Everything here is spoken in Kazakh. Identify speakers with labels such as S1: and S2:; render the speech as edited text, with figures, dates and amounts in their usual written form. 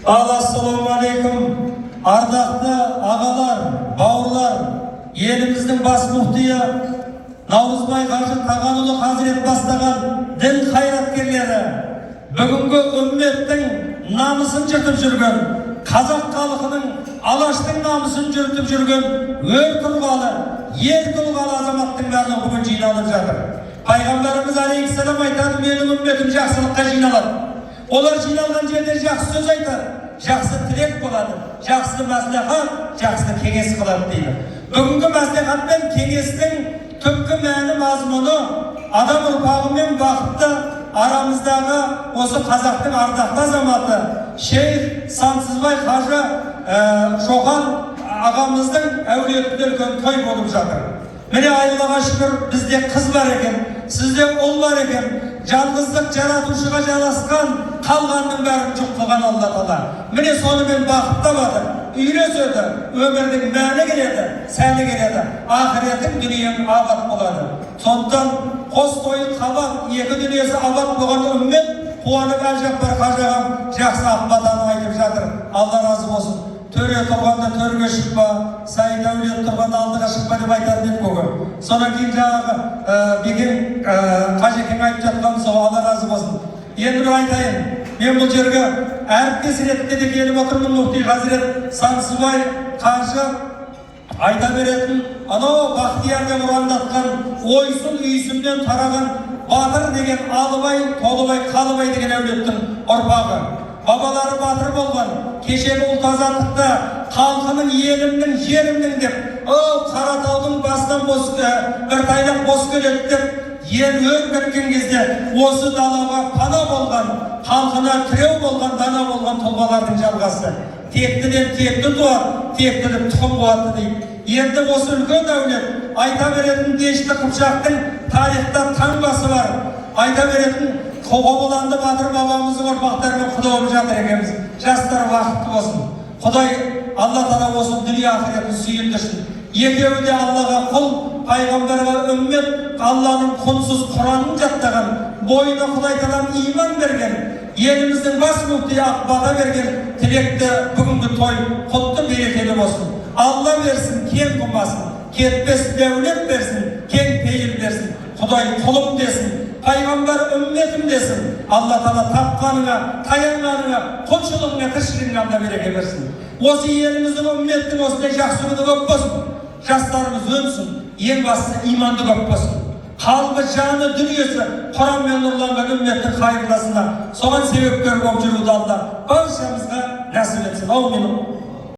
S1: Assalamu alaikum. Ardaқты ağalar, bауырлар, еліміздің бас мұфтиы Наурызбай Қажы Тағанұлы Хазірет бастаған дін қайраткерлері, бүгінгі үмметтің намысын жыртып жүрген, қазақ халқының алаштың намысын жыртып жүрген өр тұлғалы, ер тұлғалы азаматтың бәрі бүгін жиналып жатыр. Пайғамбарымыз алейхиссалам айтады, менің үмметім жақсылыққа жиналады. Олар жиналған жерде жақсы сөз айтады, жақсы тілек болады, жақсы мәслихат, жақсы кеңес қылады дейді. Бүгінгі мәслихат пен кеңестің түпкі мәні мазмұны адам ұрпағы мен бақытты арамыздағы осы қазақтың ардақты азаматы Шейх Сансызбай Қажы Шоқан ағамыздың әулетінде үлкен той болып жатыр. Міне Аллаға шүкір, бізде қыз бар екен, сізде ұл бар екен. Жалғыздық жаратушыға жаласқан, қалғанның бәрін жұқ қылған Алла Тағала. Міне сонымен бақыт табады, үйлеседі, өмірдің мәні келеді, сәні келеді, ақыреттің дүниең абат болады. Сондықтан қос той қабат, екі дүниесі абат болған үммет қуанып Әбжаппар Қажы ағам жақсы ақбатаны айтып жатыр. Алла разы болсын. Төре тұрғанда төрге шықпа, Сайын әулет тұрғанда алдыға шықпа деп айтады деп көгі. Содан кейін жаңағы бекен Қажекең айтып жатқан сол, Алла разы болсын. Енді бір айтайын, мен бұл жерге әріптес ретінде де келіп отырмын. Муфти Хазірет Сансызбай Қажы айта беретін, анау Бақтиярда ұрандатқан, ойсын үйсімнен тараған Батыр деген Алыбай, Толыбай, Қалыбай деген әулеттің ұрпағы. Бабалары батыр болған, кешегі ұлт азаттықта халқының, елімнің, жерімнің деп, Қаратаудың басынан бір тайлақ бос келеді деп, ел өр кеткен кезде осы далаға пана болған, халқына тіреу болған, дана болған тұлғалардың жалғасы. Тектіден текті туады, тектіден тұқым қуаты дейді. Енді осы үлкен әулет айта беретін Дешті Қыпшақтың тарихта таңбасы бар. Айта беретін Қобыланды батыр бабамыздың ұрпақтарымен құда болып жатыр екенбіз. Жастар бақытты болсын. Құдай Алла Тағала осы дүние ақыретін сүйіндірсін. Екеуі де Аллаға құл, пайғамбарға үммет, Алланың құнсыз Құранын жаттаған, бойына Құдай Тағала иман берген, еліміздің бас мүфтиі Ақбата берген тілекті бүгінгі той құтты берекелі болсын. Алла берсін, кең қылмасын, кетпес дәулет берсін, кең пейіл берсін. Құдай құлым десін, пайғамбар үмметім десін. Алла Тағала тапқаныңа, таянғаныңа, құлшылығыңа, тіршілігіңе Алла береке берсін. Осы еліміздің үмметтің осындай жақсы күні көп болсын. Жастарымыз өнсін, ең бастысы иманды көп болсын. Қалбы, жаны, дүниесі Құранмен нұрланған үмметтің хайырласына соған себепкер болып жүруді Алла баршамызға нәсіп етсін. Аумин.